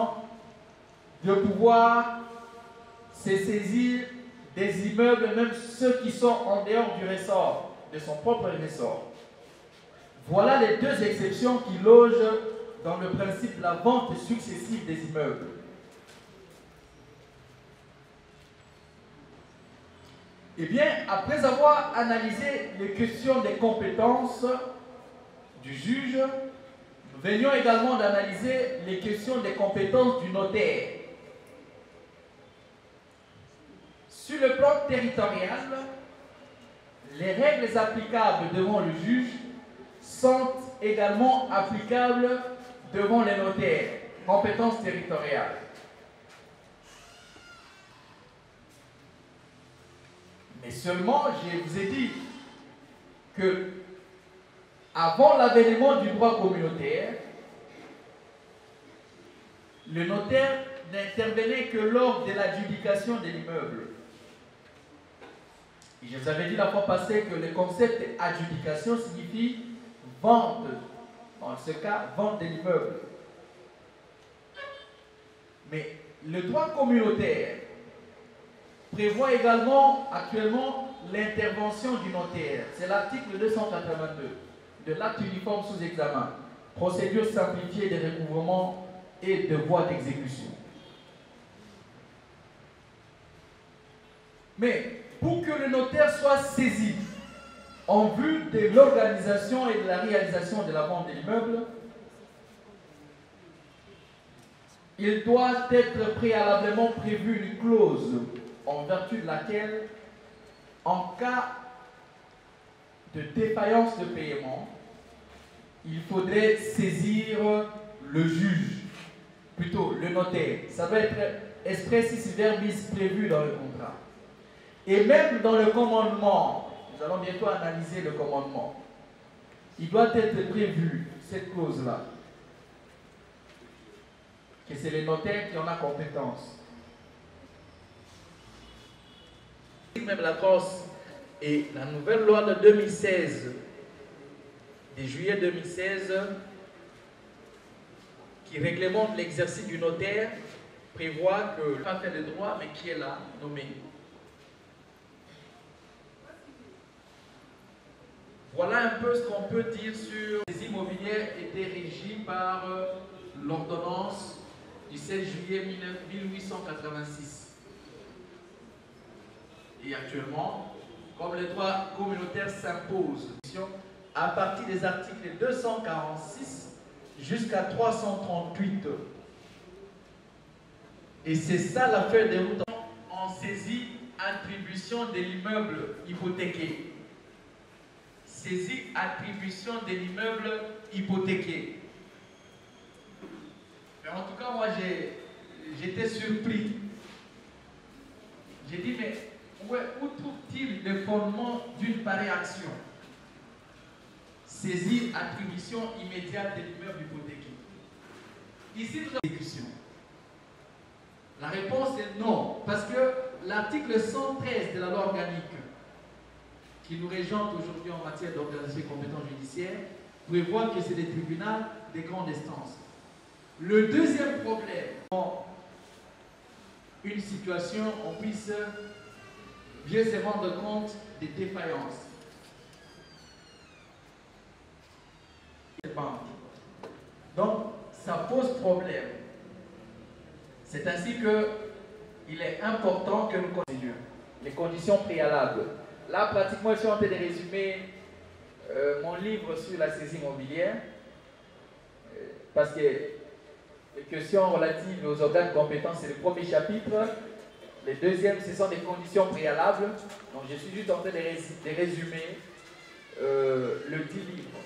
maintenant de pouvoir se saisir des immeubles, même ceux qui sont en dehors du ressort, de son propre ressort. Voilà les deux exceptions qui logent dans le principe de la vente successive des immeubles. Eh bien, après avoir analysé les questions des compétences du juge, nous venions également d'analyser les questions des compétences du notaire. Sur le plan territorial, les règles applicables devant le juge sont également applicables devant les notaires, compétences territoriales. Mais seulement, je vous ai dit que avant l'avènement du droit communautaire, le notaire n'intervenait que lors de l'adjudication de l'immeuble. Et je vous avais dit la fois passée que le concept d'adjudication signifie vente, dans ce cas, vente de l'immeuble. Mais le droit communautaire prévoit également actuellement l'intervention du notaire. C'est l'article 282 de l'acte uniforme sous examen, procédure simplifiée des recouvrements et de voies d'exécution. Mais pour que le notaire soit saisi en vue de l'organisation et de la réalisation de la vente de l'immeuble, il doit être préalablement prévu une clause en vertu de laquelle, en cas de défaillance de paiement, il faudrait saisir le juge, plutôt le notaire. Ça doit être expressis verbis prévu dans le contrat. Et même dans le commandement, nous allons bientôt analyser le commandement, il doit être prévu, cette clause-là, que c'est le notaire qui en a compétence. Même la Corse et la nouvelle loi de 2016, de juillet 2016, qui réglemente l'exercice du notaire, prévoit que pas fait de droit, mais qui est là, nommé. Voilà un peu ce qu'on peut dire sur les immobilières étaient régies par l'ordonnance du 16 juillet 1886. Et actuellement, comme le droit communautaire s'impose à partir des articles 246 jusqu'à 338. Et c'est ça l'affaire des routes en saisie attribution de l'immeuble hypothéqué. Saisie attribution de l'immeuble hypothéqué. Mais en tout cas, moi j'étais surpris. J'ai dit, mais où trouve-t-il le fondement d'une pareille action? Saisie, attribution immédiate de l'immeuble hypothéqué. Ici, nous avons une exécution. La réponse est non, parce que l'article 113 de la loi organique, qui nous régente aujourd'hui en matière d'organisation et compétences judiciaires, prévoit que c'est des tribunaux de grande instance. Le deuxième problème, une situation, on puisse bien se rendre compte des défaillances. Donc, ça pose problème. C'est ainsi qu'il est important que nous connaissions les conditions préalables. Là, pratiquement, je suis en train de résumer mon livre sur la saisie immobilière, parce que les questions relatives aux organes compétents, c'est le premier chapitre. Le deuxième, ce sont des conditions préalables. Donc, je suis juste en train de résumer le dit livre.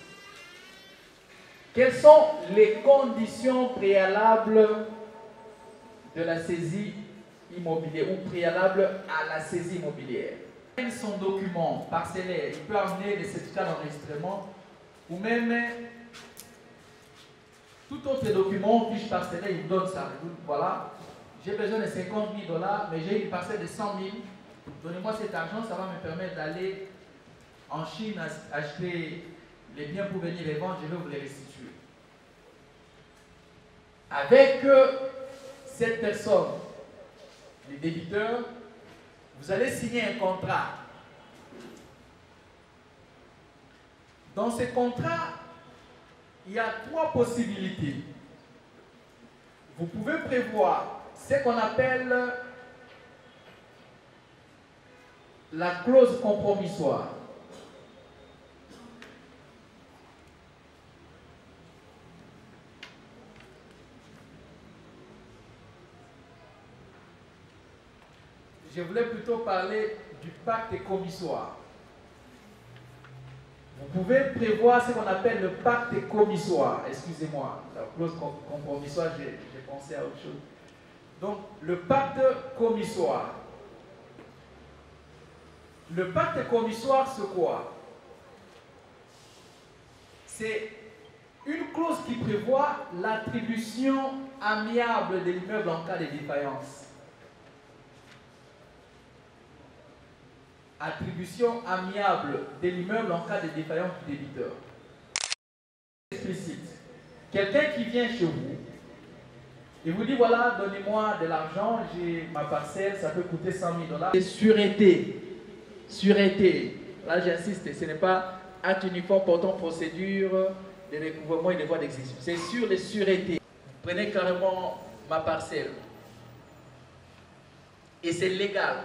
Quelles sont les conditions préalables de la saisie immobilière ou préalables à la saisie immobilière? Son document parcellaire, il peut amener des certificats d'enregistrement ou même tout autre document, fiche parcellaire, il donne ça. Voilà, j'ai besoin de 50 000 $, mais j'ai une parcelle de 100 000. Donnez-moi cet argent, ça va me permettre d'aller en Chine acheter les biens pour venir les vendre, je vais vous les restituer. Avec cette personne, les débiteurs, vous allez signer un contrat. Dans ce contrat, il y a 3 possibilités. Vous pouvez prévoir ce qu'on appelle la clause compromissoire. Je voulais plutôt parler du pacte commissoire. Vous pouvez prévoir ce qu'on appelle le pacte commissoire. Excusez-moi, la clause compromissoire, j'ai pensé à autre chose. Donc, le pacte commissoire. Le pacte commissoire, c'est quoi? C'est une clause qui prévoit l'attribution amiable de l'immeuble en cas de défaillance. Attribution amiable de l'immeuble en cas de défaillance du débiteur. Explicite. Quelqu'un qui vient chez vous et vous dit voilà, donnez-moi de l'argent, j'ai ma parcelle, ça peut coûter 100 000 $. C'est surété. Surété. Là, j'insiste, ce n'est pas acte uniforme portant procédure de recouvrement et de voies d'exécution. C'est sur les surétés. Vous prenez carrément ma parcelle. Et c'est légal.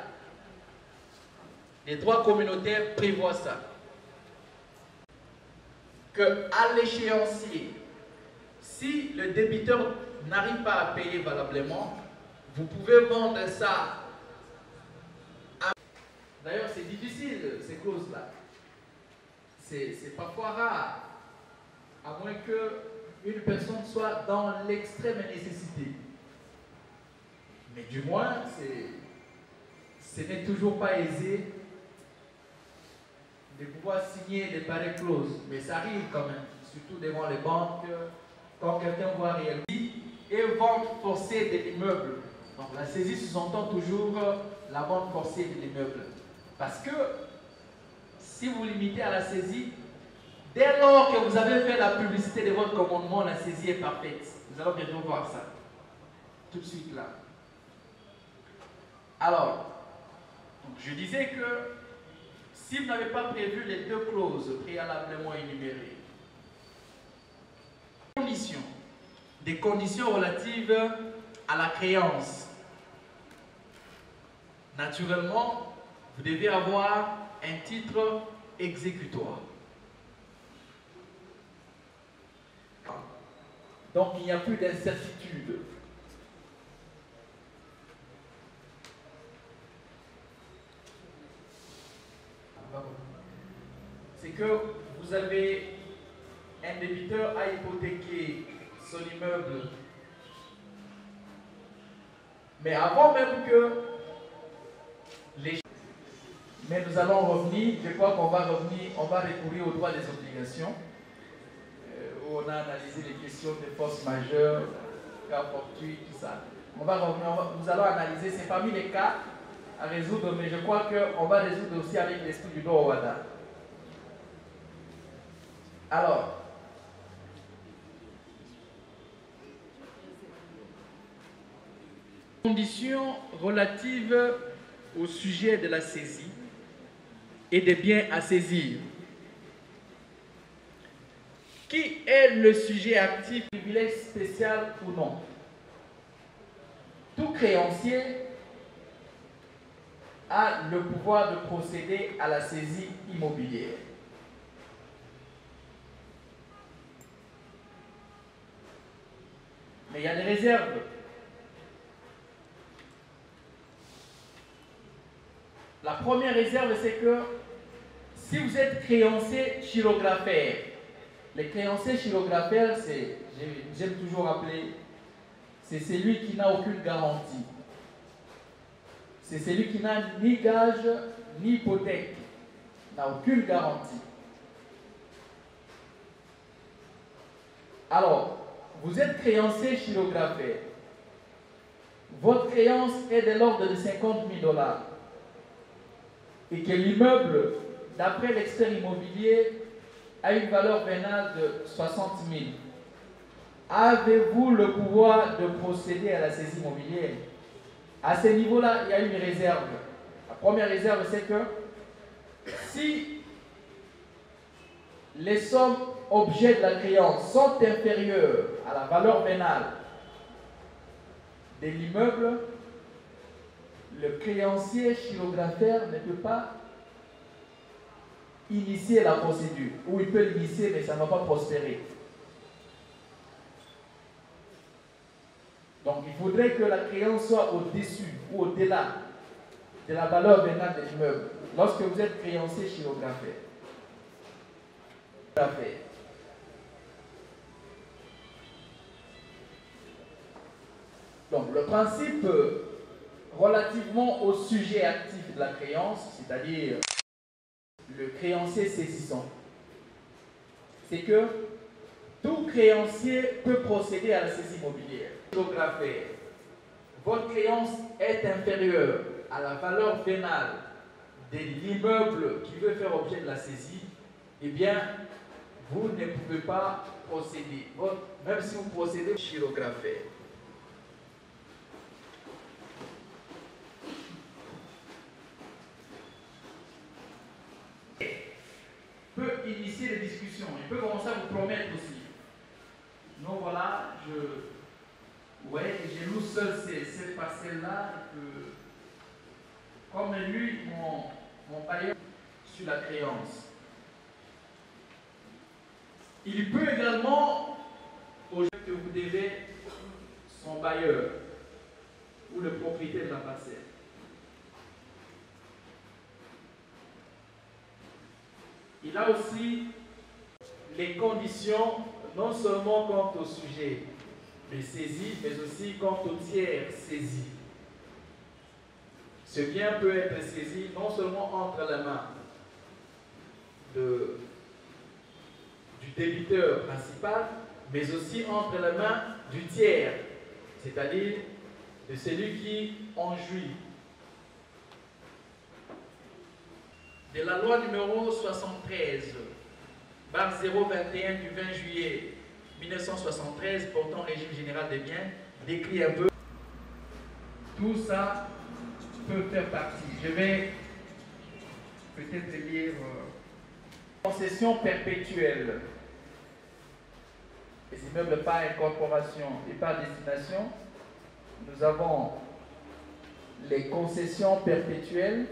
Les droits communautaires prévoient ça. Que à l'échéancier, si le débiteur n'arrive pas à payer valablement, vous pouvez vendre ça. D'ailleurs, c'est difficile, ces clauses-là. C'est parfois rare, à moins qu'une personne soit dans l'extrême nécessité. Mais du moins, ce n'est toujours pas aisé de pouvoir signer des pareilles clauses, mais ça arrive quand même, surtout devant les banques, quand quelqu'un voit réellement. Et vente forcée de l'immeuble. Donc la saisie sous-entend toujours la vente forcée de l'immeuble. Parce que si vous limitez à la saisie, dès lors que vous avez fait la publicité de votre commandement, la saisie est parfaite. Nous allons bientôt voir ça. Tout de suite là. Alors, je disais que si vous n'avez pas prévu les 2 clauses préalablement énumérées, des conditions relatives à la créance, naturellement, vous devez avoir un titre exécutoire. Donc, il n'y a plus d'incertitude. C'est que vous avez un débiteur à hypothéquer son immeuble. Mais avant même que les... Mais nous allons revenir, je crois qu'on va revenir, on va recourir au droit des obligations, où on a analysé les questions de force majeure, cas fortuit, tout ça. On va revenir, nous allons analyser, c'est parmi les cas à résoudre, mais je crois qu'on va résoudre aussi avec l'esprit du droit au WADA. Alors, conditions relatives au sujet de la saisie et des biens à saisir. Qui est le sujet actif, privilège spécial ou non? Tout créancier a le pouvoir de procéder à la saisie immobilière. Mais il y a des réserves. La première réserve, c'est que si vous êtes créancier chirographaire, les créanciers chirographaires, j'aime toujours rappeler, c'est celui qui n'a aucune garantie. C'est celui qui n'a ni gage, ni hypothèque, n'a aucune garantie. Alors, vous êtes créancier chirographaire. Votre créance est de l'ordre de 50 000 $. Et que l'immeuble, d'après l'expert immobilier, a une valeur vénale de 60 000. avez-vous le pouvoir de procéder à la saisie immobilière? À ce niveau-là, il y a une réserve. La première réserve, c'est que si les sommes objets de la créance sont inférieures à la valeur vénale de l'immeuble, le créancier chirographaire ne peut pas initier la procédure. Ou il peut l'initier, mais ça ne va pas prospérer. Donc il faudrait que la créance soit au-dessus ou au-delà de la valeur vénale de l'immeuble lorsque vous êtes créancier chirographaire. Donc le principe relativement au sujet actif de la créance, c'est-à-dire le créancier saisissant, c'est que tout créancier peut procéder à la saisie immobilière. Chirographaire, votre créance est inférieure à la valeur vénale de l'immeuble qui veut faire objet de la saisie, eh bien, vous ne pouvez pas procéder. Même si vous procédez au chirographaire. Il peut initier les discussions, il peut commencer à vous promettre aussi. Non, voilà, j'ai loué seul cette parcelle-là, comme lui, mon bailleur, sur la créance. Il peut également, au jeu que vous devez, son bailleur ou le propriétaire de la parcelle. Il a aussi les conditions, non seulement quant au sujet de saisie, mais aussi quant au tiers saisi. Ce bien peut être saisi non seulement entre les mains du débiteur principal, mais aussi entre les mains du tiers, c'est-à-dire de celui qui en jouit. De la loi numéro 73, barre 021 du 20 juillet 1973 portant régime général des biens, décrit un peu. Tout ça peut faire partie. Je vais peut-être lire concession perpétuelle. Les immeubles par incorporation et par destination. Nous avons les concessions perpétuelles,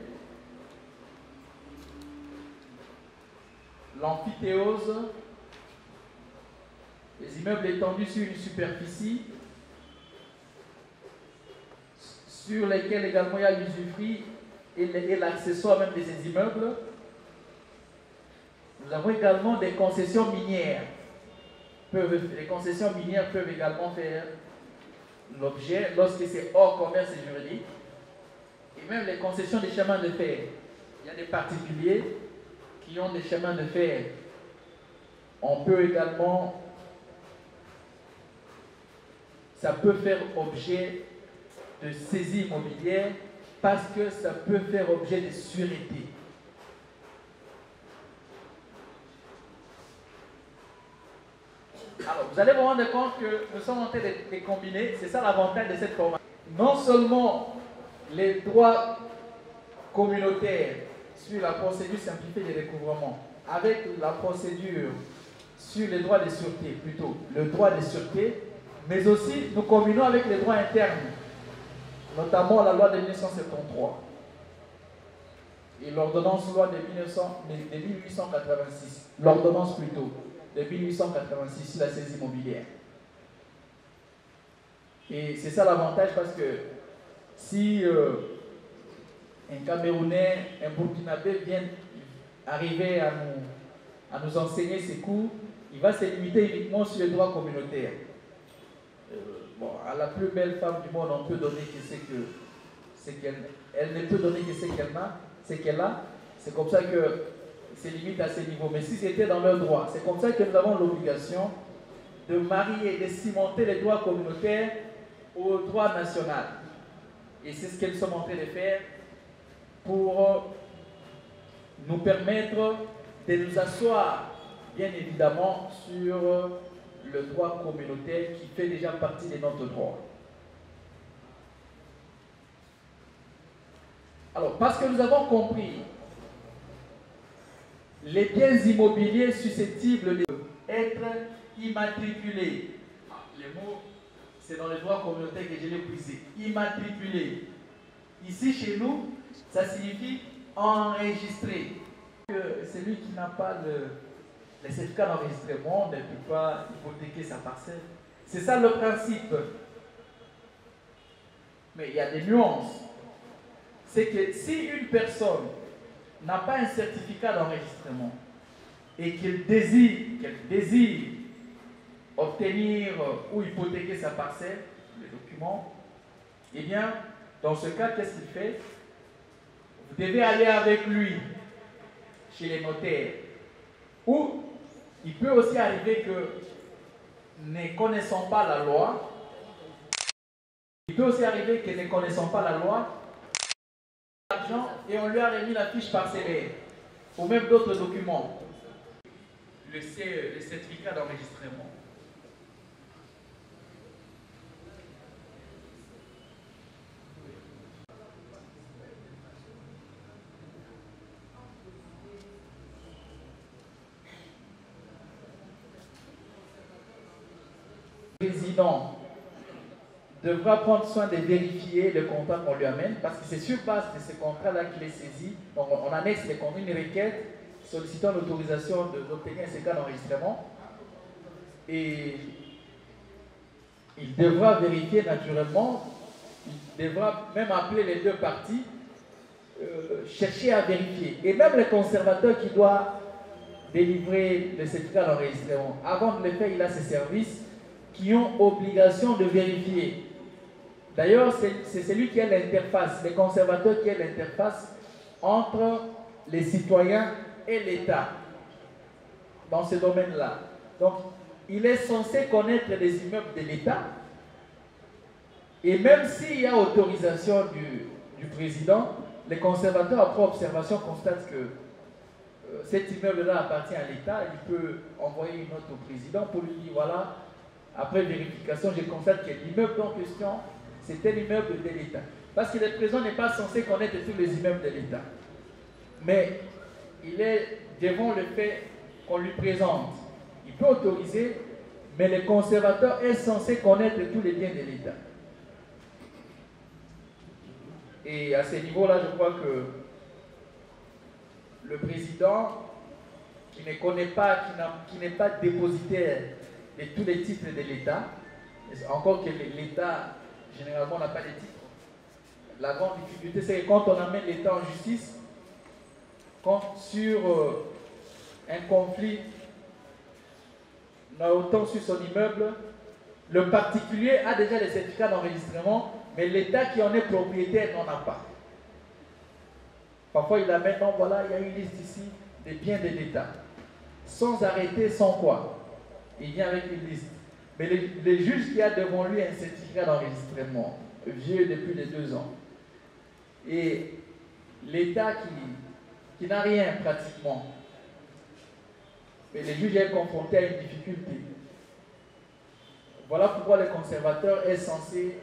l'amphithéose, les immeubles étendus sur une superficie sur lesquels également il y a l'usufruit et l'accessoire même de ces immeubles. Nous avons également des concessions minières. Les concessions minières peuvent également faire l'objet, lorsque c'est hors commerce et juridique, et même les concessions des chemins de fer. Il y a des particuliers qui ont des chemins de fer. On peut également, ça peut faire objet de saisie immobilière parce que ça peut faire objet de sûreté. Alors, vous allez vous rendre compte que nous sommes en train de combiner, c'est ça l'avantage de cette formation. Non seulement les droits communautaires sur la procédure simplifiée de recouvrement, avec la procédure sur les droits de sûreté, plutôt le droit de sûreté, mais aussi nous combinons avec les droits internes, notamment la loi de 1973 et l'ordonnance loi de 1886, l'ordonnance plutôt de 1886 sur la saisie immobilière. Et c'est ça l'avantage parce que si un Camerounais, un Burkinabé vient arriver à nous enseigner ses cours, il va se limiter uniquement sur les droits communautaires. Bon, à la plus belle femme du monde, on peut donner que elle ne peut donner que ce qu'elle a. C'est comme ça que c'est limite à ce niveau. Mais si c'était dans leurs droits, c'est comme ça que nous avons l'obligation de marier, de cimenter les droits communautaires au droit national. Et c'est ce qu'elles sont en train de faire pour nous permettre de nous asseoir, bien évidemment, sur le droit communautaire qui fait déjà partie de notre droit. Alors, parce que nous avons compris les biens immobiliers susceptibles d'être immatriculés. Les mots, c'est dans le droit communautaire que je l'ai puisé. Immatriculé. Ici, chez nous, ça signifie enregistré. Celui qui n'a pas le certificat d'enregistrement ne peut pas hypothéquer sa parcelle. C'est ça le principe. Mais il y a des nuances. C'est que si une personne n'a pas un certificat d'enregistrement et qu'elle désire obtenir ou hypothéquer sa parcelle, les documents, eh bien, dans ce cas, qu'est-ce qu'il fait? Vous devez aller avec lui chez les notaires. Ou il peut aussi arriver que, ne connaissant pas la loi, il peut aussi arriver que ne connaissant pas la loi, l'argent et on lui a remis la fiche parcellaire ou même d'autres documents. Le certificat d'enregistrement. Le président devra prendre soin de vérifier le contrat qu'on lui amène parce que c'est sur base de ce contrat-là qu'il est saisi. Donc on annexe une requête sollicitant l'autorisation d'obtenir un certificat d'enregistrement et il devra vérifier naturellement, il devra même appeler les deux parties, chercher à vérifier. Et même le conservateur qui doit délivrer le certificat d'enregistrement, avant de le faire, il a ses services qui ont obligation de vérifier. D'ailleurs, c'est celui qui est l'interface, le conservateur qui est l'interface entre les citoyens et l'État dans ce domaine-là. Donc, il est censé connaître les immeubles de l'État et même s'il y a autorisation du président, le conservateur, après observation, constate que cet immeuble-là appartient à l'État, il peut envoyer une note au président pour lui dire, voilà, après vérification, je constate que l'immeuble en question, c'était l'immeuble de l'État. Parce que le président n'est pas censé connaître tous les immeubles de l'État. Mais il est devant le fait qu'on lui présente. Il peut autoriser, mais le conservateur est censé connaître tous les biens de l'État. Et à ce niveau-là, je crois que le président, qui ne connaît pas, qui n'est pas dépositaire de tous les titres de l'État, encore que l'État, généralement, n'a pas de titres. La grande difficulté, c'est que quand on amène l'État en justice, quand sur un conflit, autant sur son immeuble, le particulier a déjà les certificats d'enregistrement, mais l'État qui en est propriétaire n'en a pas. Parfois, il amène, non, voilà, il y a une liste ici des biens de l'État. Sans arrêter, sans quoi. Il vient avec une liste. Mais le juge qui a devant lui un certificat d'enregistrement, vieux depuis les 2 ans, et l'État qui n'a rien pratiquement, mais le juge est confronté à une difficulté. Voilà pourquoi le conservateur est censé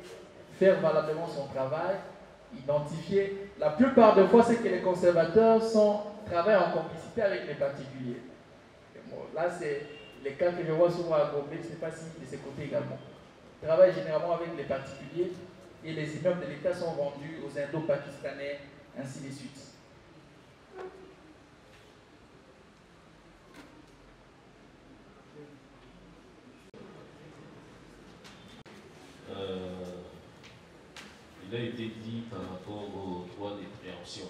faire valablement son travail, identifier. La plupart des fois, c'est que les conservateurs travaillent en complicité avec les particuliers. Bon, là, c'est les cas que je vois souvent à Gombe, je ne sais pas si de ces côtés également. Ils travaillent généralement avec les particuliers et les immeubles de l'État sont vendus aux Indo-Pakistanais, ainsi de suite. Il a été dit par rapport au droit de préemption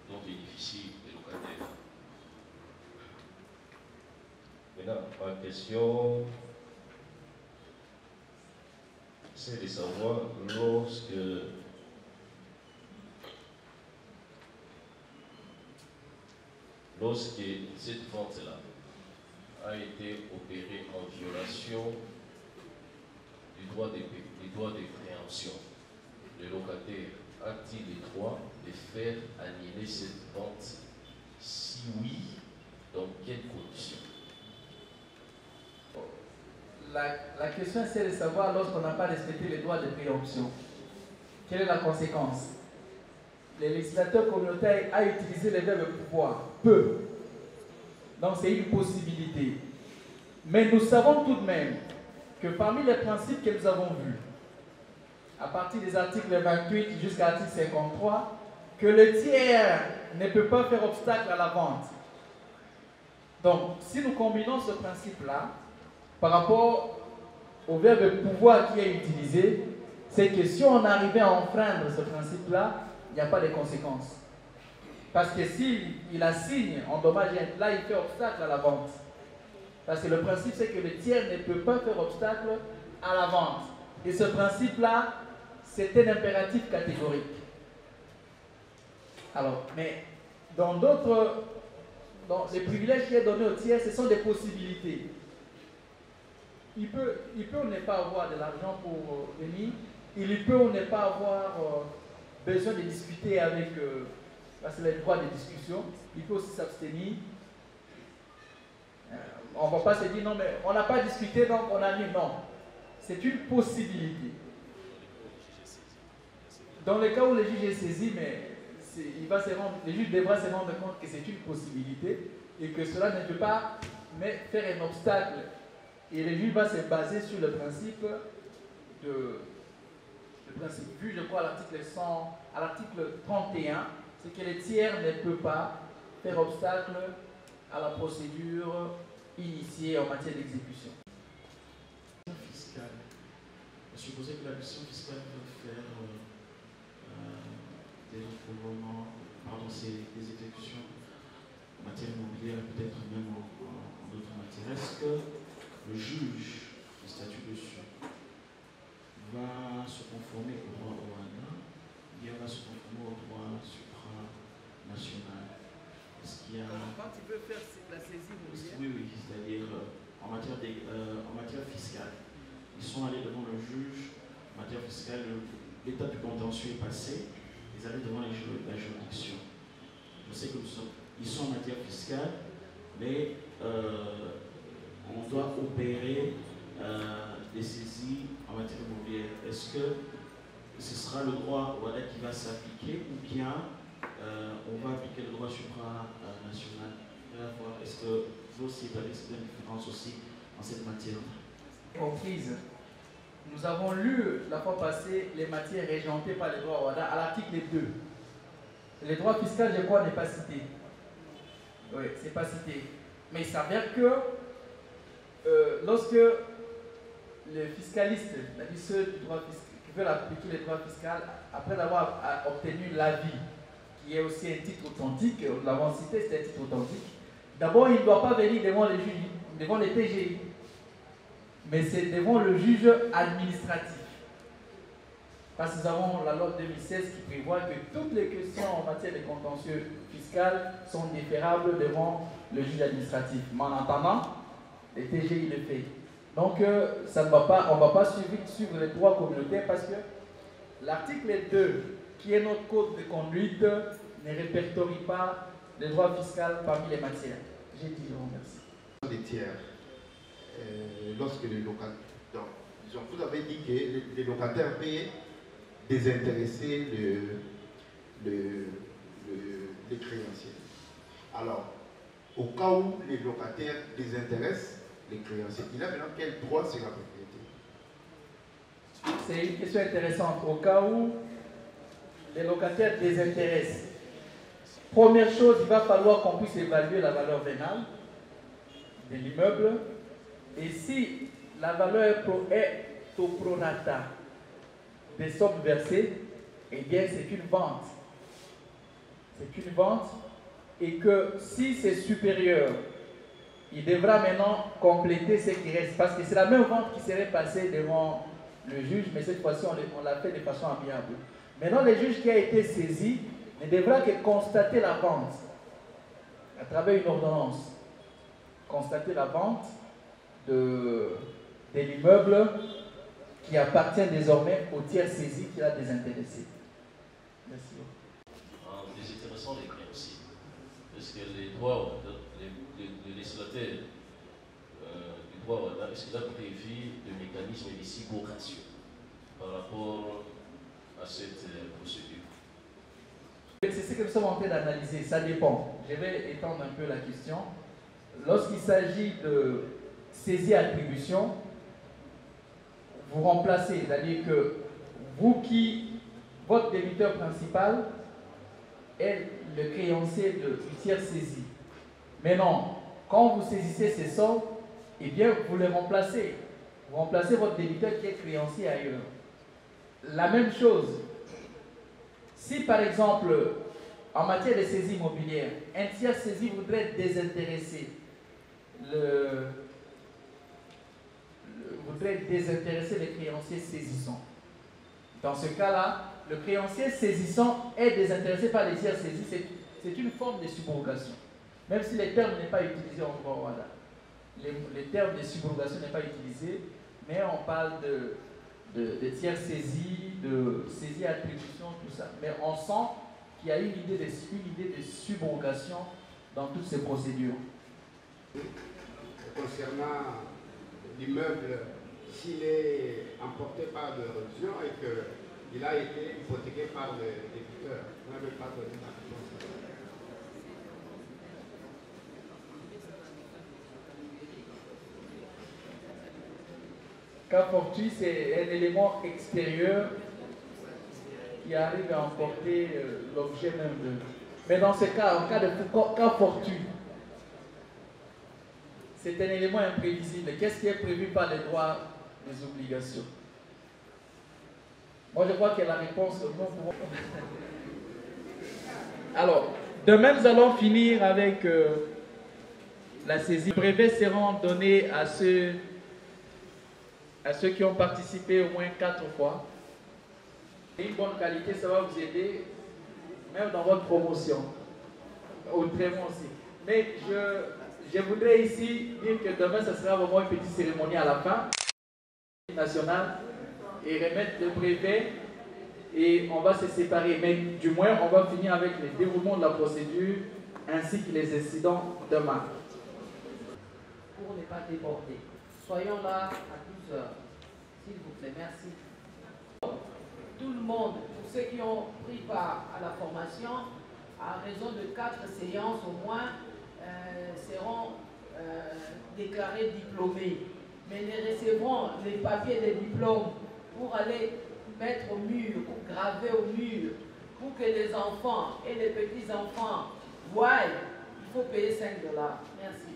dont bénéficient les locataires. Maintenant, ma question, c'est de savoir lorsque cette vente-là a été opérée en violation du droit de préemption, le locataire a-t-il le droit de faire annuler cette vente? Si oui, dans quelles conditions? la question c'est de savoir lorsqu'on n'a pas respecté les droits de préemption, quelle est la conséquence? Le législateur communautaire a utilisé le verbe pouvoir, peut. Donc c'est une possibilité. Mais nous savons tout de même que parmi les principes que nous avons vus, à partir des articles 28 jusqu'à l'article 53, que le tiers ne peut pas faire obstacle à la vente. Donc, si nous combinons ce principe-là, par rapport au verbe pouvoir qui est utilisé, c'est que si on arrivait à enfreindre ce principe-là, il n'y a pas de conséquences. Parce que s'il assigne en dommage, là, il fait obstacle à la vente. Parce que le principe, c'est que le tiers ne peut pas faire obstacle à la vente. Et ce principe-là, c'est un impératif catégorique. Alors, mais dans les privilèges qui est donné au tiers, ce sont des possibilités. Il peut ou ne pas avoir de l'argent pour venir. Il peut ou ne pas avoir besoin de discuter avec, parce que c'est le droit de discussion. Il peut aussi s'abstenir. On ne va pas se dire non, mais on n'a pas discuté, donc on a mis non. C'est une possibilité. Dans le cas où le juge est saisi, mais le juge devra se rendre compte que c'est une possibilité et que cela ne peut pas faire un obstacle. Et le juge va se baser sur le principe vu, je crois, à l'article 31, c'est que le tiers ne peut pas faire obstacle à la procédure initiée en matière d'exécution. Fiscale. Supposez que la mission fiscale va faire des recouvrements, des exécutions en matière immobilière, peut-être même en d'autres matières. Est-ce que le juge qui statue dessus va se conformer au droit OANA ou bien va se conformer au droit supranational? Est-ce qu'il y a... Quand tu veux faire la saisie immobilière? Oui, c'est-à-dire en matière fiscale. Ils sont allés devant le juge en matière fiscale, l'état du contentieux est passé, ils arrivent devant la juridiction. Je sais qu'ils sont en matière fiscale, mais on doit opérer des saisies en matière immobilière. Est-ce que ce sera le droit OANA qui va s'appliquer ou bien on va appliquer le droit supranational? Est-ce que vous aussi établissez une différence aussi en cette matière? Comprise. Nous avons lu la fois passée les matières régentées par le droit OANA à l'article 2. Le droit fiscal, je crois, n'est pas cité. Oui, c'est pas cité. Mais il s'avère que lorsque le fiscaliste, c'est-à-dire ceux qui veulent appliquer le droit fiscal, après avoir obtenu l'avis, qui est aussi un titre authentique, nous l'avons cité, c'est un titre authentique, d'abord, il ne doit pas venir devant les juges, devant les TGI, mais c'est devant le juge administratif. Parce que nous avons la loi 2016 qui prévoit que toutes les questions en matière de contentieux fiscal sont déférables devant le juge administratif. Mais en attendant, le TGI le fait. Donc, on ne va pas suivre les droits communautaires parce que l'article 2, qui est notre code de conduite, ne répertorie pas le droit fiscal parmi les matières. J'ai dit, je vous remercie. Des tiers, lorsque les locataires, donc, vous avez dit que les locataires paient désintéresser les créanciers. Alors, au cas où les locataires désintéressent les créanciers, il a maintenant quel droit sur la propriété? C'est une question intéressante. Au cas où les locataires désintéressent, première chose, il va falloir qu'on puisse évaluer la valeur vénale de l'immeuble. Et si la valeur est au prorata des sommes versées, eh bien c'est une vente. C'est une vente. Et que si c'est supérieur, il devra maintenant compléter ce qui reste. Parce que c'est la même vente qui serait passée devant le juge, mais cette fois-ci on l'a fait de façon amiable. Maintenant, le juge qui a été saisi ne devra que constater la vente à travers une ordonnance. Constater la vente de l'immeuble qui appartient désormais au tiers saisi qui l'a désintéressé. Merci. Désintéressant les créanciers, parce que les droits, les législateurs du est-ce qu'il a prévu des mécanismes de subrogation par rapport à cette procédure? C'est ce que nous sommes en train d'analyser, ça dépend. Je vais étendre un peu la question. Lorsqu'il s'agit de saisie-attribution, vous remplacez, c'est-à-dire que votre débiteur principal est le créancier du tiers saisi. Mais non, quand vous saisissez ces sommes, eh bien, vous les remplacez. Vous remplacez votre débiteur qui est créancier ailleurs. La même chose, si par exemple, en matière de saisie immobilière, un tiers saisi voudrait désintéresser les créanciers saisissants. Dans ce cas-là, le créancier saisissant est désintéressé par les tiers saisis. C'est une forme de subrogation. Même si le terme n'est pas utilisé en droit Rwanda. Le terme de subrogation n'est pas utilisé, mais on parle de tiers saisis, de saisie attribution, tout ça. Mais on sent qu'il y a une idée de subrogation dans toutes ces procédures. Concernant l'immeuble, s'il est emporté par de religion et qu'il a été hypothéqué par le débiteur, on n'avait pas donné la réponse. Cas fortuit, c'est un élément extérieur qui arrive à emporter l'objet même de... Mais dans ce cas, en cas de cas fortuit, c'est un élément imprévisible. Qu'est-ce qui est prévu par les droits des obligations? Moi, je crois que la réponse, non pour... Alors, demain, nous allons finir avec la saisie. Les brevets seront donnés à ceux qui ont participé au moins 4 fois. Une bonne qualité, ça va vous aider, même dans votre promotion. Autrement aussi. Mais je voudrais ici dire que demain, ce sera vraiment une petite cérémonie à la fin nationale et remettre le brevet et on va se séparer. Mais du moins, on va finir avec le déroulement de la procédure ainsi que les incidents demain. Pour ne pas déborder. Soyons là à 12 heures. S'il vous plaît, merci. Tout le monde, pour ceux qui ont pris part à la formation, à raison de 4 séances au moins, seront déclarés diplômés. Mais ils recevront les papiers des diplômes pour aller mettre au mur, pour graver au mur, pour que les enfants et les petits-enfants voient. Il faut payer $5. Merci.